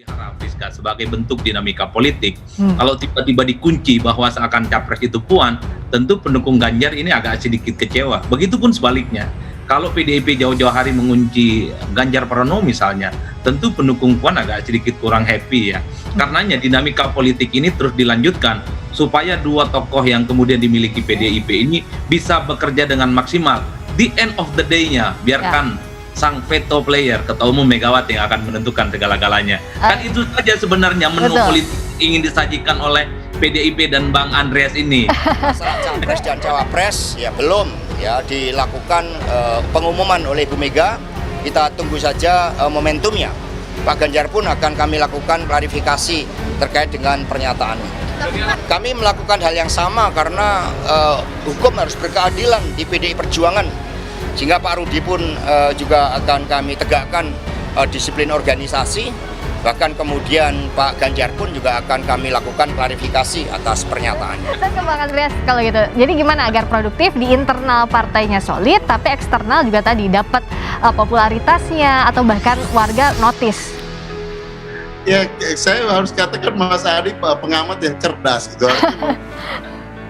Harafiska sebagai bentuk dinamika politik, kalau tiba-tiba dikunci bahwa seakan capres itu Puan, tentu pendukung Ganjar ini agak sedikit kecewa. Begitupun sebaliknya, kalau PDIP jauh-jauh hari mengunci Ganjar Pranowo misalnya, tentu pendukung Puan agak sedikit kurang happy ya. Karenanya dinamika politik ini terus dilanjutkan supaya dua tokoh yang kemudian dimiliki PDIP ini bisa bekerja dengan maksimal. The end of the day-nya biarkan sang veto player, Ketua Umum Megawati yang akan menentukan segala-galanya. Kan itu saja sebenarnya menu politik ingin disajikan oleh PDIP dan Bang Andreas ini. Masalah Capres dan Cawapres ya belum ya dilakukan pengumuman oleh Bu Mega. Kita tunggu saja momentumnya. Pak Ganjar pun akan kami lakukan klarifikasi terkait dengan pernyataannya. Kami melakukan hal yang sama karena hukum harus berkeadilan di PDI Perjuangan. Sehingga Pak Rudi pun juga akan kami tegakkan disiplin organisasi, bahkan kemudian Pak Ganjar pun juga akan kami lakukan klarifikasi atas pernyataannya. Saya ke Bang Andreas kalau gitu. Jadi gimana agar produktif di internal partainya solid, tapi eksternal juga tadi dapat popularitasnya atau bahkan warga notice? Ya, saya harus katakan Mas Adi pengamat yang cerdas gitu.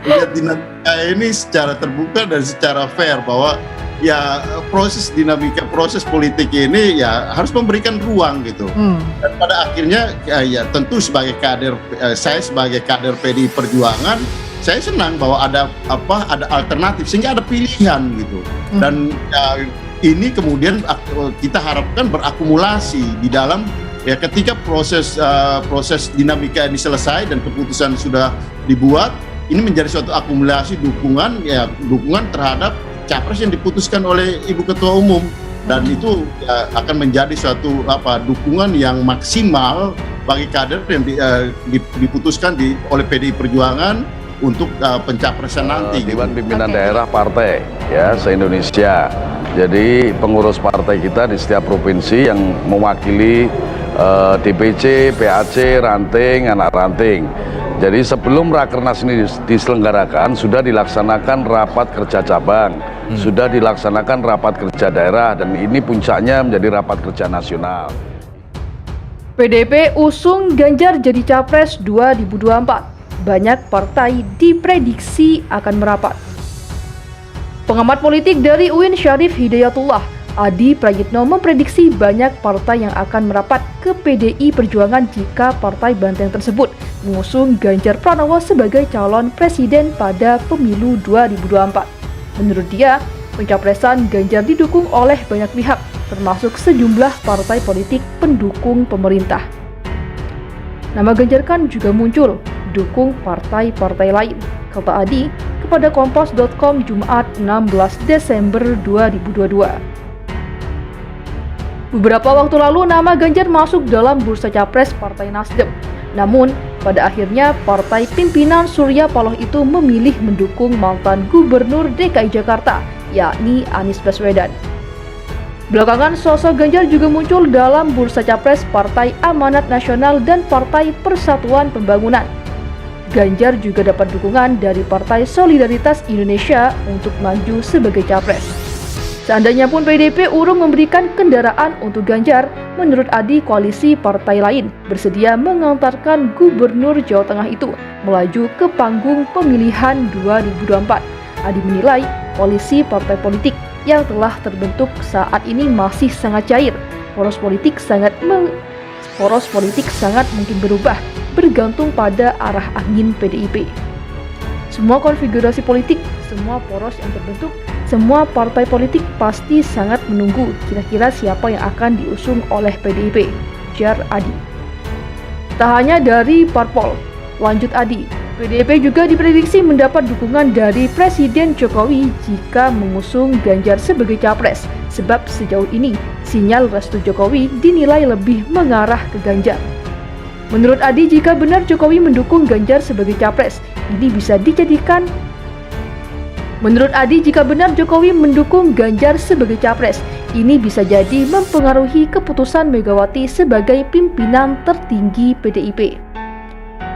Lihat dinamika ini secara terbuka dan secara fair bahwa ya proses politik ini ya harus memberikan ruang gitu. Dan pada akhirnya ya tentu sebagai kader saya sebagai kader PDI Perjuangan saya senang bahwa ada alternatif sehingga ada pilihan gitu. Dan ini kemudian kita harapkan berakumulasi di dalam ya ketika proses dinamika ini selesai dan keputusan sudah dibuat, ini menjadi suatu akumulasi dukungan terhadap capres yang diputuskan oleh Ibu Ketua Umum, dan itu akan menjadi suatu dukungan yang maksimal bagi kader yang diputuskan oleh PDI Perjuangan untuk pencapresan nanti. Dewan Pimpinan Daerah Partai ya se-Indonesia. Jadi pengurus partai kita di setiap provinsi yang mewakili DPC, PAC, ranting, anak ranting. Jadi sebelum Rakernas ini diselenggarakan, sudah dilaksanakan rapat kerja cabang, sudah dilaksanakan rapat kerja daerah, dan ini puncaknya menjadi rapat kerja nasional. PDIP usung Ganjar jadi Capres 2024. Banyak partai diprediksi akan merapat. Pengamat politik dari UIN Syarif Hidayatullah, Adi Prayitno memprediksi banyak partai yang akan merapat ke PDI Perjuangan jika Partai Banteng tersebut mengusung Ganjar Pranowo sebagai calon presiden pada pemilu 2024. Menurut dia, pencapresan Ganjar didukung oleh banyak pihak, termasuk sejumlah partai politik pendukung pemerintah. Nama Ganjar kan juga muncul didukung partai-partai lain, kata Adi kepada Kompas.com Jumat 16 Desember 2022. Beberapa waktu lalu nama Ganjar masuk dalam bursa capres Partai Nasdem. Namun, pada akhirnya partai pimpinan Surya Paloh itu memilih mendukung mantan Gubernur DKI Jakarta, yakni Anies Baswedan. Belakangan sosok Ganjar juga muncul dalam bursa capres Partai Amanat Nasional dan Partai Persatuan Pembangunan. Ganjar juga dapat dukungan dari Partai Solidaritas Indonesia untuk maju sebagai capres. Seandainya pun PDIP urung memberikan kendaraan untuk Ganjar, menurut Adi koalisi partai lain bersedia mengantarkan Gubernur Jawa Tengah itu melaju ke panggung pemilihan 2024. Adi menilai koalisi partai politik yang telah terbentuk saat ini masih sangat cair. Poros politik sangat mungkin berubah, bergantung pada arah angin PDIP. Semua konfigurasi politik, semua poros yang terbentuk, semua partai politik pasti sangat menunggu kira-kira siapa yang akan diusung oleh PDIP, ujar Adi. Tak hanya dari parpol, lanjut Adi, PDIP juga diprediksi mendapat dukungan dari Presiden Jokowi jika mengusung Ganjar sebagai capres, sebab sejauh ini sinyal restu Jokowi dinilai lebih mengarah ke Ganjar. Menurut Adi, jika benar Jokowi mendukung Ganjar sebagai capres, ini bisa dijadikan ini bisa jadi mempengaruhi keputusan Megawati sebagai pimpinan tertinggi PDIP.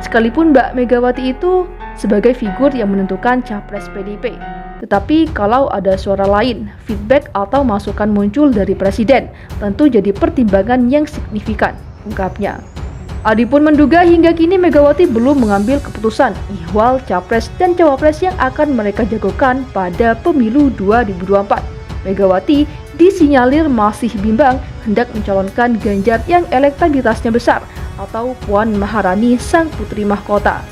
Sekalipun Mbak Megawati itu sebagai figur yang menentukan capres PDIP, tetapi kalau ada suara lain, feedback atau masukan muncul dari Presiden, tentu jadi pertimbangan yang signifikan. ungkapnya. Adi pun menduga hingga kini Megawati belum mengambil keputusan ihwal capres dan cawapres yang akan mereka jagokan pada pemilu 2024. Megawati disinyalir masih bimbang hendak mencalonkan Ganjar yang elektabilitasnya besar atau Puan Maharani sang putri mahkota.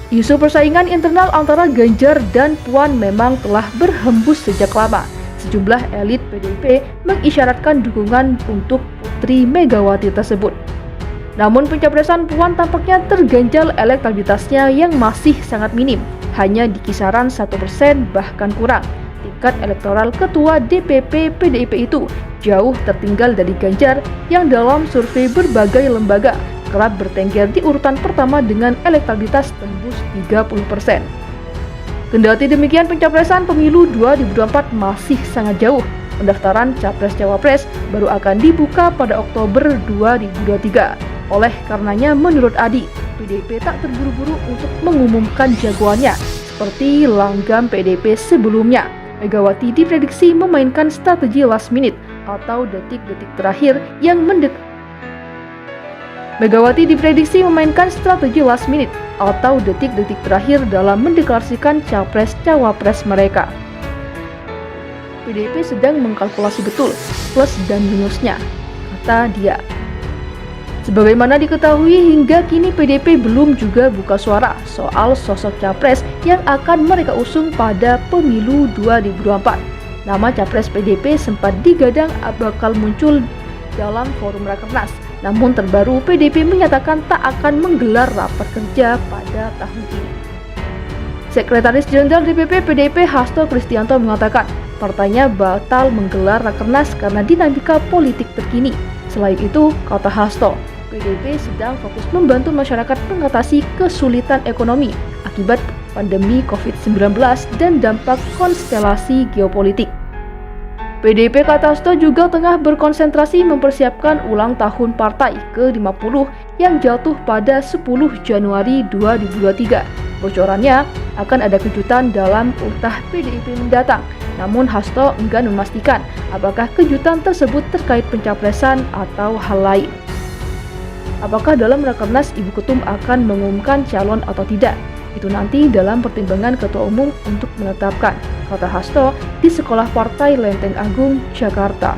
Isu persaingan internal antara Ganjar dan Puan memang telah berhembus sejak lama. Sejumlah elit PDIP mengisyaratkan dukungan untuk putri Megawati tersebut. Namun pencapresan Puan tampaknya terganjal elektabilitasnya yang masih sangat minim, hanya di kisaran 1% bahkan kurang. Tingkat elektoral ketua DPP PDIP itu jauh tertinggal dari Ganjar yang dalam survei berbagai lembaga kerap bertengger di urutan pertama dengan elektabilitas tembus 30%. Kendati demikian, pencapresan pemilu 2024 masih sangat jauh. Pendaftaran Capres-Cawapres baru akan dibuka pada Oktober 2023. Oleh karenanya, menurut Adi, PDIP tak terburu-buru untuk mengumumkan jagoannya seperti langgam PDIP sebelumnya. Megawati diprediksi memainkan strategi last minute atau detik-detik terakhir yang dalam mendeklarasikan capres-cawapres mereka. PDIP sedang mengkalkulasi betul plus dan minusnya, kata dia. Sebagaimana diketahui, hingga kini PDIP belum juga buka suara soal sosok capres yang akan mereka usung pada pemilu 2024. Nama capres PDIP sempat digadang bakal muncul dalam forum Rakernas. Namun terbaru PDIP menyatakan tak akan menggelar rapat kerja pada tahun ini. Sekretaris Jenderal DPP PDIP Hasto Kristianto mengatakan partainya batal menggelar Rakernas karena dinamika politik terkini. Selain itu, kata Hasto, PDIP sedang fokus membantu masyarakat mengatasi kesulitan ekonomi akibat pandemi COVID-19 dan dampak konstelasi geopolitik. PDIP, kata Hasto, juga tengah berkonsentrasi mempersiapkan ulang tahun partai ke-50 yang jatuh pada 10 Januari 2023. Bocorannya akan ada kejutan dalam ultah PDIP mendatang. Namun Hasto enggan memastikan apakah kejutan tersebut terkait pencapresan atau hal lain. Apakah dalam Rakernas Ibu Ketum akan mengumumkan calon atau tidak? Itu nanti dalam pertimbangan Ketua Umum untuk menetapkan, kata Hasto di Sekolah Partai Lenteng Agung, Jakarta.